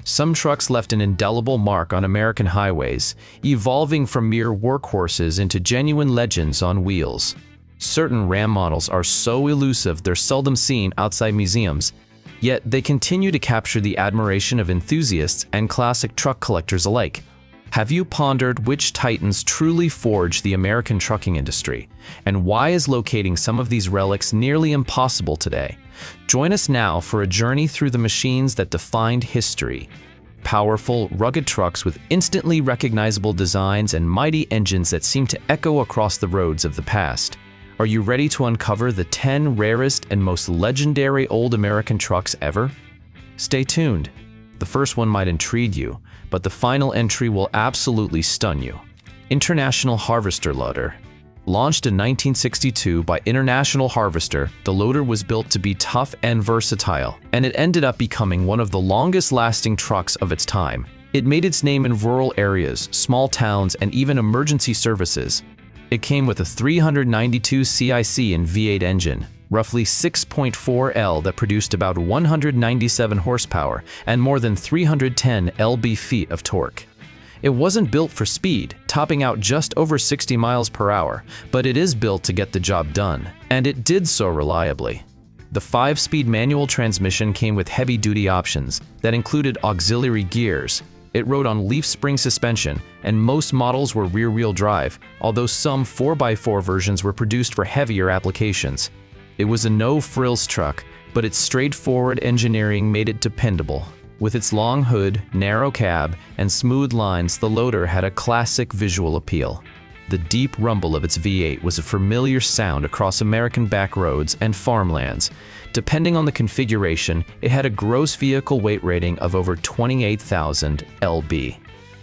Some trucks left an indelible mark on American highways, evolving from mere workhorses into genuine legends on wheels. Certain Ram models are so elusive they're seldom seen outside museums, yet they continue to capture the admiration of enthusiasts and classic truck collectors alike. Have you pondered which titans truly forge the American trucking industry, and why is locating some of these relics nearly impossible today? Join us now for a journey through the machines that defined history. Powerful, rugged trucks with instantly recognizable designs and mighty engines that seem to echo across the roads of the past. Are you ready to uncover the 10 rarest and most legendary old American trucks ever? Stay tuned. The first one might intrigue you, but the final entry will absolutely stun you. International Harvester Loader. Launched in 1962 by International Harvester, the loader was built to be tough and versatile, and it ended up becoming one of the longest-lasting trucks of its time. It made its name in rural areas, small towns, and even emergency services. It came with a 392 CIC and V8 engine, roughly 6.4 L that produced about 197 horsepower and more than 310 lb-ft of torque. It wasn't built for speed, topping out just over 60 miles per hour, but it is built to get the job done, and it did so reliably. The 5-speed manual transmission came with heavy-duty options that included auxiliary gears. It rode on leaf spring suspension, and most models were rear-wheel drive, although some 4x4 versions were produced for heavier applications. It was a no-frills truck, but its straightforward engineering made it dependable. With its long hood, narrow cab, and smooth lines, the loader had a classic visual appeal. The deep rumble of its V8 was a familiar sound across American backroads and farmlands. Depending on the configuration, it had a gross vehicle weight rating of over 28,000 lb.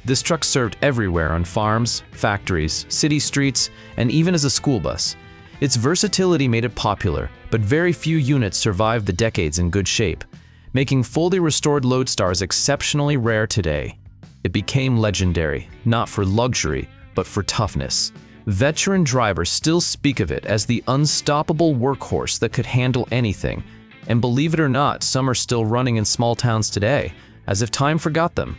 This truck served everywhere on farms, factories, city streets, and even as a school bus. Its versatility made it popular, but very few units survived the decades in good shape, making fully restored Loadstars exceptionally rare today. It became legendary, not for luxury, but for toughness. Veteran drivers still speak of it as the unstoppable workhorse that could handle anything, and believe it or not, some are still running in small towns today, as if time forgot them.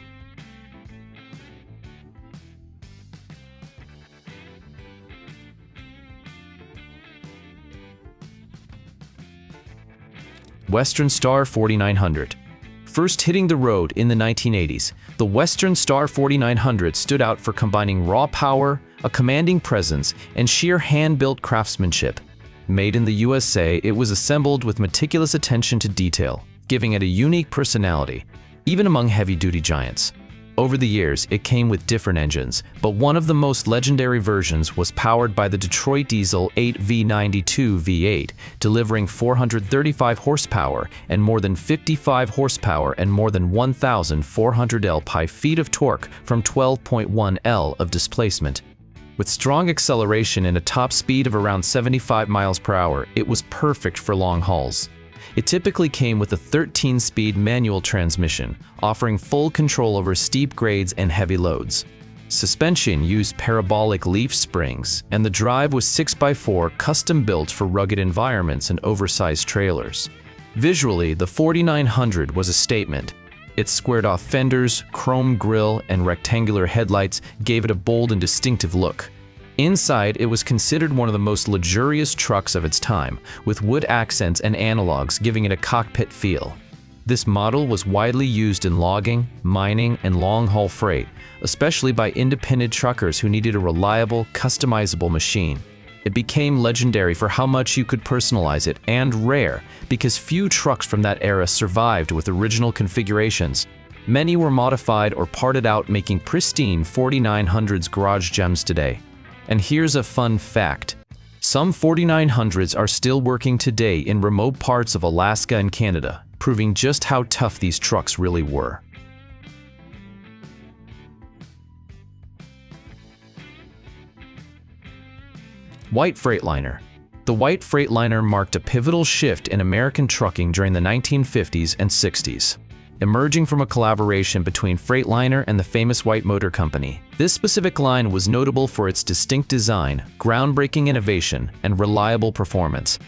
Western Star 4900. First hitting the road in the 1980s, the Western Star 4900 stood out for combining raw power, a commanding presence, and sheer hand-built craftsmanship. Made in the USA, it was assembled with meticulous attention to detail, giving it a unique personality, even among heavy-duty giants. Over the years, it came with different engines, but one of the most legendary versions was powered by the Detroit Diesel 8V92 V8, delivering 435 horsepower and more than 55 horsepower and more than 1,400 lb-ft of torque from 12.1 L of displacement. With strong acceleration and a top speed of around 75 miles per hour, it was perfect for long hauls. It typically came with a 13-speed manual transmission, offering full control over steep grades and heavy loads. Suspension used parabolic leaf springs, and the drive was 6x4 custom-built for rugged environments and oversized trailers. Visually, the 4900 was a statement. Its squared-off fenders, chrome grille, and rectangular headlights gave it a bold and distinctive look. Inside, it was considered one of the most luxurious trucks of its time, with wood accents and analogs giving it a cockpit feel. This model was widely used in logging, mining, and long-haul freight, especially by independent truckers who needed a reliable, customizable machine. It became legendary for how much you could personalize it, and rare, because few trucks from that era survived with original configurations. Many were modified or parted out, making pristine 4900s garage gems today. And here's a fun fact. Some 4900s are still working today in remote parts of Alaska and Canada, proving just how tough these trucks really were. White Freightliner. The white Freightliner marked a pivotal shift in American trucking during the 1950s and 60s. Emerging from a collaboration between Freightliner and the famous White Motor Company, this specific line was notable for its distinct design, groundbreaking innovation, and reliable performance.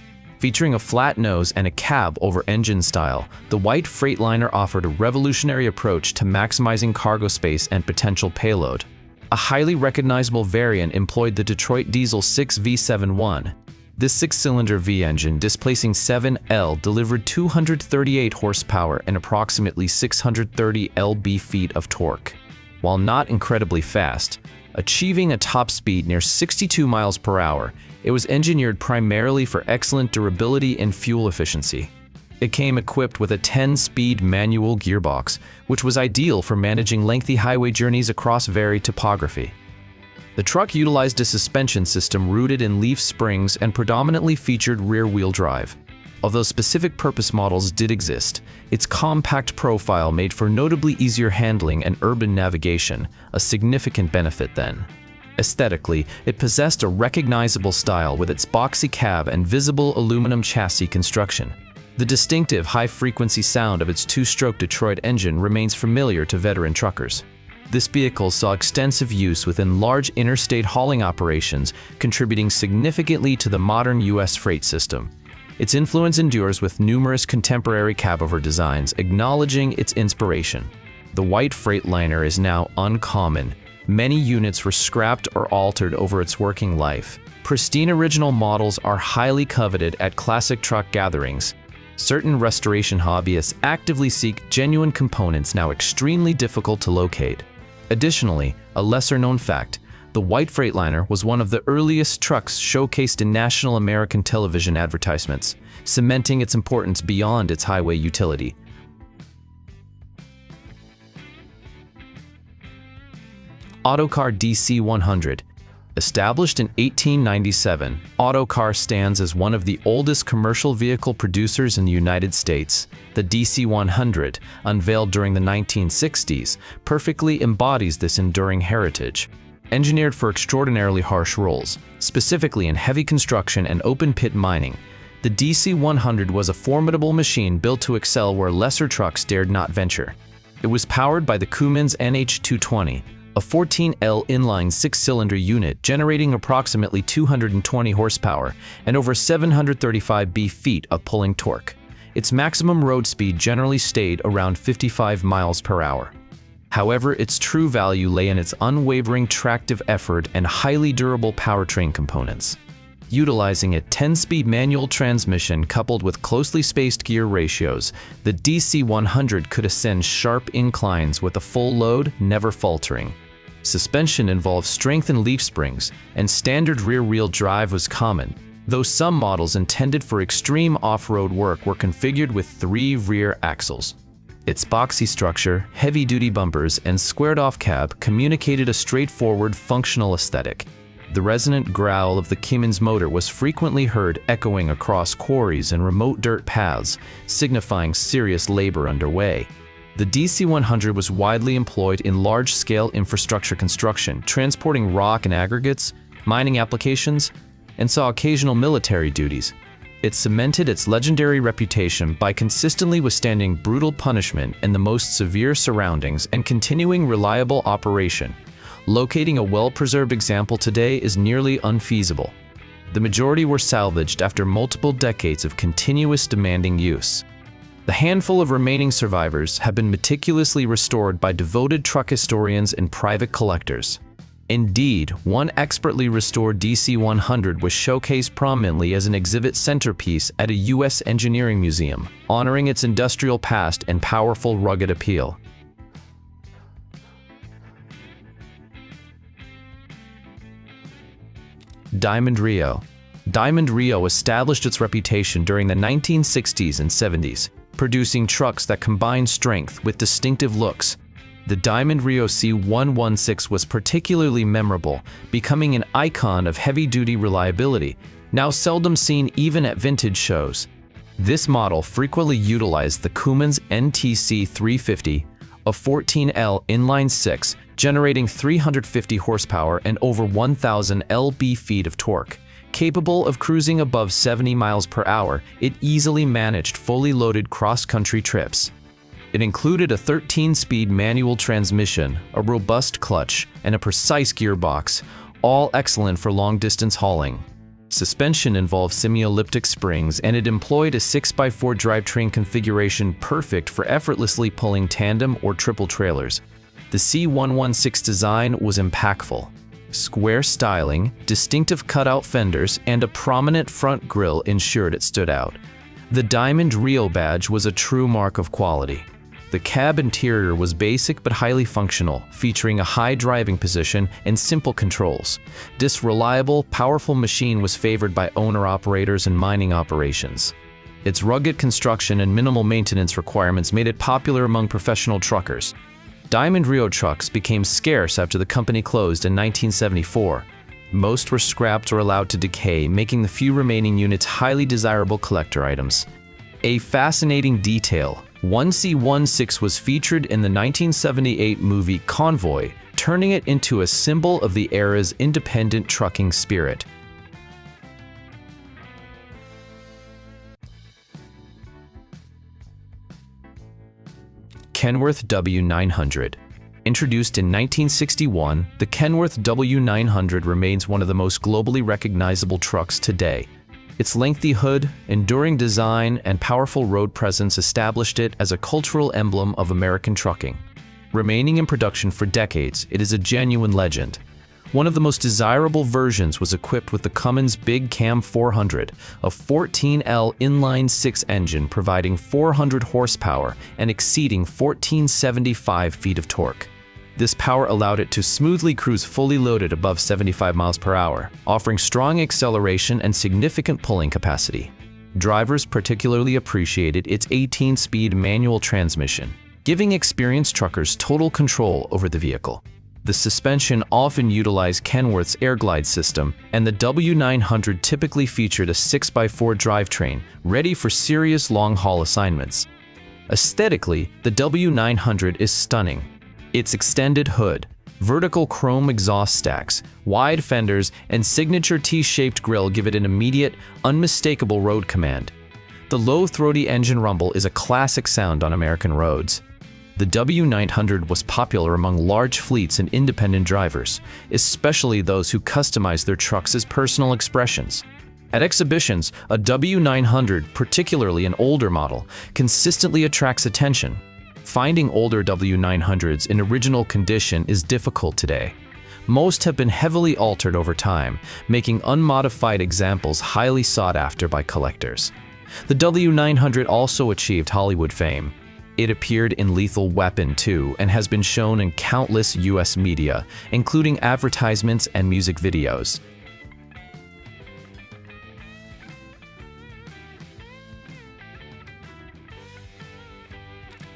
Featuring a flat nose and a cab-over-engine style, the white Freightliner offered a revolutionary approach to maximizing cargo space and potential payload. A highly recognizable variant employed the Detroit Diesel 6 V71. This six-cylinder V-engine, displacing 7L, delivered 238 horsepower and approximately 630 lb-ft of torque. While not incredibly fast, achieving a top speed near 62 miles per hour, it was engineered primarily for excellent durability and fuel efficiency. It came equipped with a 10-speed manual gearbox, which was ideal for managing lengthy highway journeys across varied topography. The truck utilized a suspension system rooted in leaf springs and predominantly featured rear-wheel drive. Although specific purpose models did exist, its compact profile made for notably easier handling and urban navigation, a significant benefit then. Aesthetically, it possessed a recognizable style with its boxy cab and visible aluminum chassis construction. The distinctive high-frequency sound of its two-stroke Detroit engine remains familiar to veteran truckers. This vehicle saw extensive use within large interstate hauling operations, contributing significantly to the modern U.S. freight system. Its influence endures with numerous contemporary cabover designs, acknowledging its inspiration. The white Freightliner is now uncommon. Many units were scrapped or altered over its working life. Pristine original models are highly coveted at classic truck gatherings. Certain restoration hobbyists actively seek genuine components now extremely difficult to locate. Additionally, a lesser-known fact, the white Freightliner was one of the earliest trucks showcased in national American television advertisements, cementing its importance beyond its highway utility. Autocar DC-100. Established in 1897, Autocar stands as one of the oldest commercial vehicle producers in the United States. The DC-100, unveiled during the 1960s, perfectly embodies this enduring heritage. Engineered for extraordinarily harsh roles, specifically in heavy construction and open-pit mining, the DC-100 was a formidable machine built to excel where lesser trucks dared not venture. It was powered by the Cummins NH220, a 14L inline six-cylinder unit generating approximately 220 horsepower and over 735 lb-ft of pulling torque. Its maximum road speed generally stayed around 55 miles per hour. However, its true value lay in its unwavering tractive effort and highly durable powertrain components. Utilizing a 10-speed manual transmission coupled with closely spaced gear ratios, the DC-100 could ascend sharp inclines with a full load, never faltering. Suspension involved strengthened leaf springs, and standard rear-wheel drive was common, though some models intended for extreme off-road work were configured with 3 rear axles. Its boxy structure, heavy-duty bumpers, and squared-off cab communicated a straightforward, functional aesthetic. The resonant growl of the Cummins motor was frequently heard echoing across quarries and remote dirt paths, signifying serious labor underway. The DC-100 was widely employed in large-scale infrastructure construction, transporting rock and aggregates, mining applications, and saw occasional military duties. It cemented its legendary reputation by consistently withstanding brutal punishment in the most severe surroundings and continuing reliable operation. Locating a well-preserved example today is nearly unfeasible. The majority were salvaged after multiple decades of continuous demanding use. The handful of remaining survivors have been meticulously restored by devoted truck historians and private collectors. Indeed, one expertly restored DC-100 was showcased prominently as an exhibit centerpiece at a U.S. engineering museum, honoring its industrial past and powerful rugged appeal. Diamond Reo. Diamond Reo established its reputation during the 1960s and 70s, producing trucks that combine strength with distinctive looks. The Diamond Reo C116 was particularly memorable, becoming an icon of heavy-duty reliability, now seldom seen even at vintage shows. This model frequently utilized the Cummins NTC 350, a 14L inline-six, generating 350 horsepower and over 1,000 lb-ft of torque. Capable of cruising above 70 miles per hour, it easily managed fully loaded cross-country trips. It included a 13-speed manual transmission, a robust clutch, and a precise gearbox, all excellent for long-distance hauling. Suspension involved semi-elliptic springs, and it employed a 6x4 drivetrain configuration perfect for effortlessly pulling tandem or triple trailers. The C116 design was impactful. Square styling, distinctive cutout fenders, and a prominent front grille ensured it stood out. The diamond Reo badge was a true mark of quality. The cab interior was basic but highly functional, featuring a high driving position and simple controls. This reliable, powerful machine was favored by owner-operators and mining operations. Its rugged construction and minimal maintenance requirements made it popular among professional truckers. Diamond Reo trucks became scarce after the company closed in 1974. Most were scrapped or allowed to decay, making the few remaining units highly desirable collector items. A fascinating detail: one C16 was featured in the 1978 movie Convoy, turning it into a symbol of the era's independent trucking spirit. Kenworth W900. Introduced in 1961, the Kenworth W900 remains one of the most globally recognizable trucks today. Its lengthy hood, enduring design, and powerful road presence established it as a cultural emblem of American trucking. Remaining in production for decades, it is a genuine legend. One of the most desirable versions was equipped with the Cummins Big Cam 400, a 14L inline-six engine providing 400 horsepower and exceeding 1,475 feet of torque. This power allowed it to smoothly cruise fully loaded above 75 miles per hour, offering strong acceleration and significant pulling capacity. Drivers particularly appreciated its 18-speed manual transmission, giving experienced truckers total control over the vehicle. The suspension often utilized Kenworth's AirGlide system, and the W900 typically featured a 6x4 drivetrain, ready for serious long-haul assignments. Aesthetically, the W900 is stunning. Its extended hood, vertical chrome exhaust stacks, wide fenders, and signature T-shaped grille give it an immediate, unmistakable road command. The low, throaty engine rumble is a classic sound on American roads. The W900 was popular among large fleets and independent drivers, especially those who customized their trucks as personal expressions. At exhibitions, a W900, particularly an older model, consistently attracts attention. Finding older W900s in original condition is difficult today. Most have been heavily altered over time, making unmodified examples highly sought after by collectors. The W900 also achieved Hollywood fame. It appeared in Lethal Weapon 2 and has been shown in countless US media, including advertisements and music videos.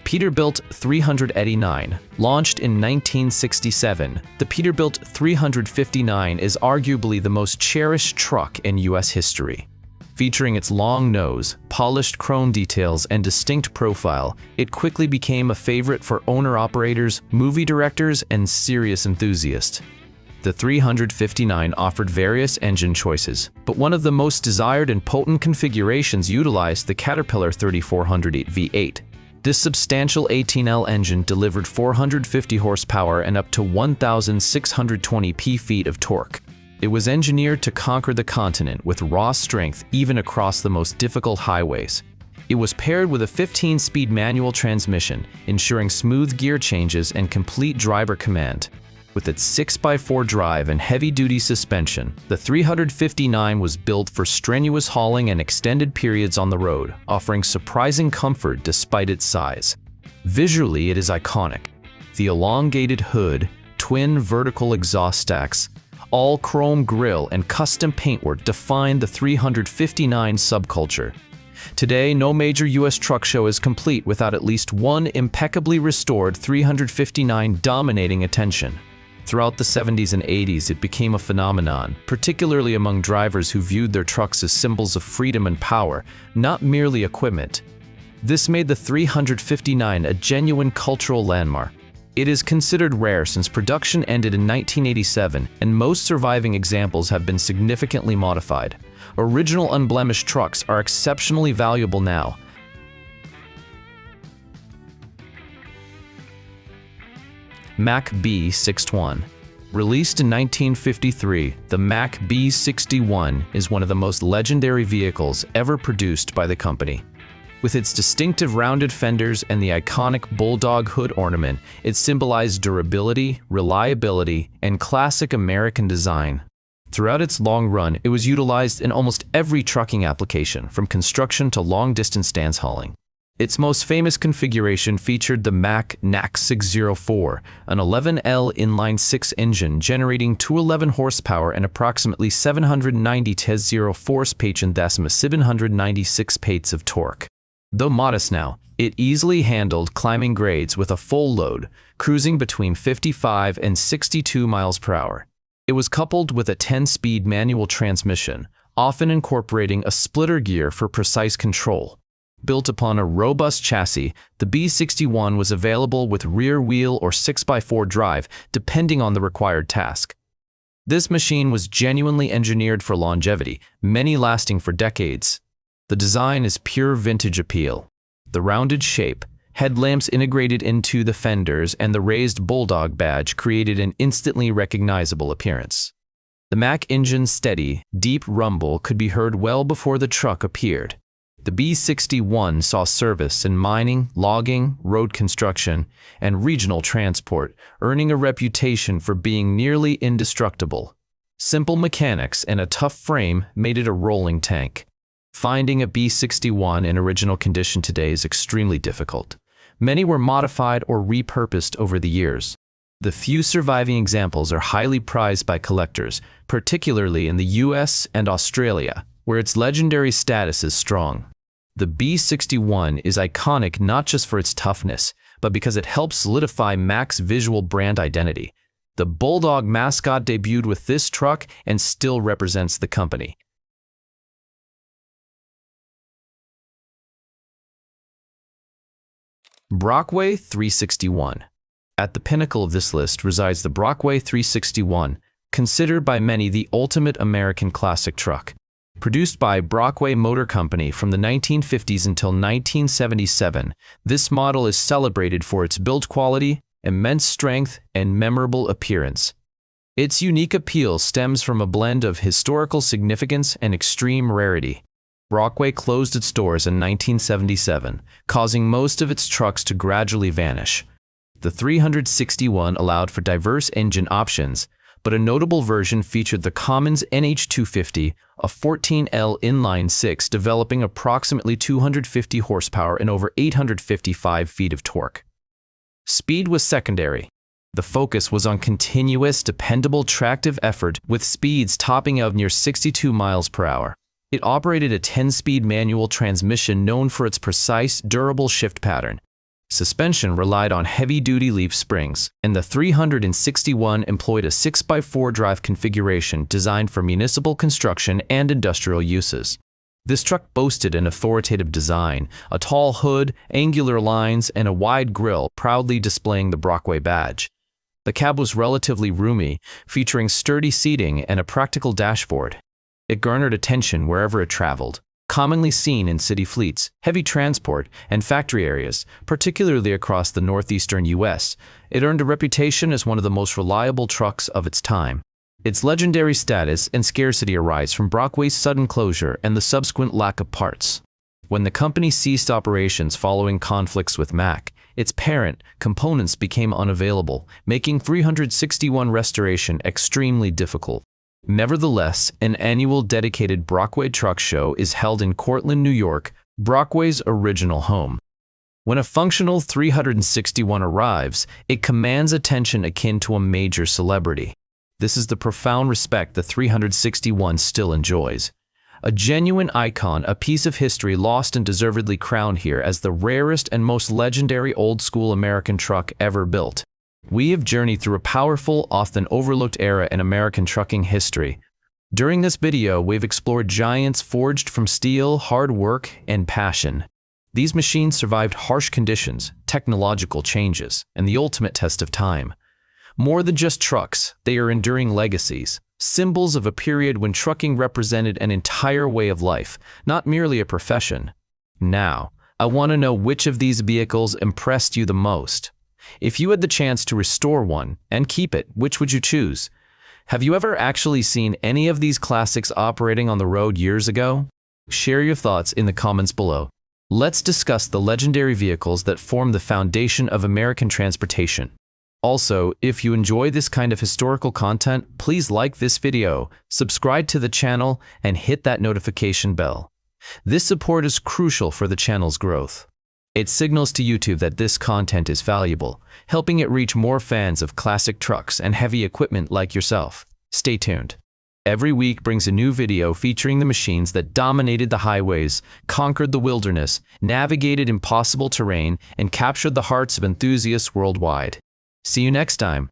Peterbilt 389. Launched in 1967, the Peterbilt 359 is arguably the most cherished truck in US history. Featuring its long nose, polished chrome details, and distinct profile, it quickly became a favorite for owner-operators, movie directors, and serious enthusiasts. The 359 offered various engine choices, but one of the most desired and potent configurations utilized the Caterpillar 3400 V8. This substantial 18L engine delivered 450 horsepower and up to 1,620 p-feet of torque. It was engineered to conquer the continent with raw strength even across the most difficult highways. It was paired with a 15-speed manual transmission, ensuring smooth gear changes and complete driver command. With its 6x4 drive and heavy-duty suspension, the 359 was built for strenuous hauling and extended periods on the road, offering surprising comfort despite its size. Visually, it is iconic. The elongated hood, twin vertical exhaust stacks, all-chrome grille, and custom paintwork define the 359 subculture. Today, no major US truck show is complete without at least one impeccably restored 359 dominating attention. Throughout the 70s and 80s, it became a phenomenon, particularly among drivers who viewed their trucks as symbols of freedom and power, not merely equipment. This made the 359 a genuine cultural landmark. It is considered rare since production ended in 1987, and most surviving examples have been significantly modified. Original unblemished trucks are exceptionally valuable now. Mack B61. Released in 1953, the Mack B61 is one of the most legendary vehicles ever produced by the company. With its distinctive rounded fenders and the iconic bulldog hood ornament, it symbolized durability, reliability, and classic American design. Throughout its long run, it was utilized in almost every trucking application, from construction to long-distance dance hauling. Its most famous configuration featured the Mack NAC604, an 11L inline-six engine generating 211 horsepower and approximately 790 796 pates of torque. Though modest now, it easily handled climbing grades with a full load, cruising between 55 and 62 miles per hour. It was coupled with a 10-speed manual transmission, often incorporating a splitter gear for precise control. Built upon a robust chassis, the B61 was available with rear wheel or 6x4 drive, depending on the required task. This machine was genuinely engineered for longevity, many lasting for decades. The design is pure vintage appeal. The rounded shape, headlamps integrated into the fenders, and the raised bulldog badge created an instantly recognizable appearance. The Mack engine's steady, deep rumble could be heard well before the truck appeared. The B61 saw service in mining, logging, road construction, and regional transport, earning a reputation for being nearly indestructible. Simple mechanics and a tough frame made it a rolling tank. Finding a B61 in original condition today is extremely difficult. Many were modified or repurposed over the years. The few surviving examples are highly prized by collectors, particularly in the US and Australia, where its legendary status is strong. The B61 is iconic not just for its toughness, but because it helps solidify Mack's visual brand identity. The Bulldog mascot debuted with this truck and still represents the company. Brockway 361. At the pinnacle of this list resides the Brockway 361, considered by many the ultimate American classic truck. Produced by Brockway Motor Company from the 1950s until 1977, this model is celebrated for its build quality, immense strength, and memorable appearance. Its unique appeal stems from a blend of historical significance and extreme rarity. Brockway closed its doors in 1977, causing most of its trucks to gradually vanish. The 361 allowed for diverse engine options, but a notable version featured the Cummins NH250, a 14L inline-six developing approximately 250 horsepower and over 855 feet of torque. Speed was secondary. The focus was on continuous, dependable tractive effort, with speeds topping out near 62 miles per hour. It operated a 10-speed manual transmission known for its precise, durable shift pattern. Suspension relied on heavy-duty leaf springs, and the 361 employed a 6x4 drive configuration designed for municipal construction and industrial uses. This truck boasted an authoritative design, a tall hood, angular lines, and a wide grille proudly displaying the Brockway badge. The cab was relatively roomy, featuring sturdy seating and a practical dashboard. It garnered attention wherever it traveled, commonly seen in city fleets, heavy transport, and factory areas, particularly across the northeastern U.S. It earned a reputation as one of the most reliable trucks of its time. Its legendary status and scarcity arise from Brockway's sudden closure and the subsequent lack of parts. When the company ceased operations following conflicts with Mack, its parent components became unavailable, making 361 restoration extremely difficult. Nevertheless, an annual dedicated Brockway truck show is held in Cortland, New York, Brockway's original home. When a functional 361 arrives, it commands attention akin to a major celebrity. This is the profound respect the 361 still enjoys. A genuine icon, a piece of history lost and deservedly crowned here as the rarest and most legendary old-school American truck ever built. We have journeyed through a powerful, often overlooked era in American trucking history. During this video, we've explored giants forged from steel, hard work, and passion. These machines survived harsh conditions, technological changes, and the ultimate test of time. More than just trucks, they are enduring legacies, symbols of a period when trucking represented an entire way of life, not merely a profession. Now, I want to know which of these vehicles impressed you the most. If you had the chance to restore one and keep it, which would you choose? Have you ever actually seen any of these classics operating on the road years ago? Share your thoughts in the comments below. Let's discuss the legendary vehicles that form the foundation of American transportation. Also, if you enjoy this kind of historical content, please like this video, subscribe to the channel, and hit that notification bell. This support is crucial for the channel's growth. It signals to YouTube that this content is valuable, helping it reach more fans of classic trucks and heavy equipment like yourself. Stay tuned. Every week brings a new video featuring the machines that dominated the highways, conquered the wilderness, navigated impossible terrain, and captured the hearts of enthusiasts worldwide. See you next time.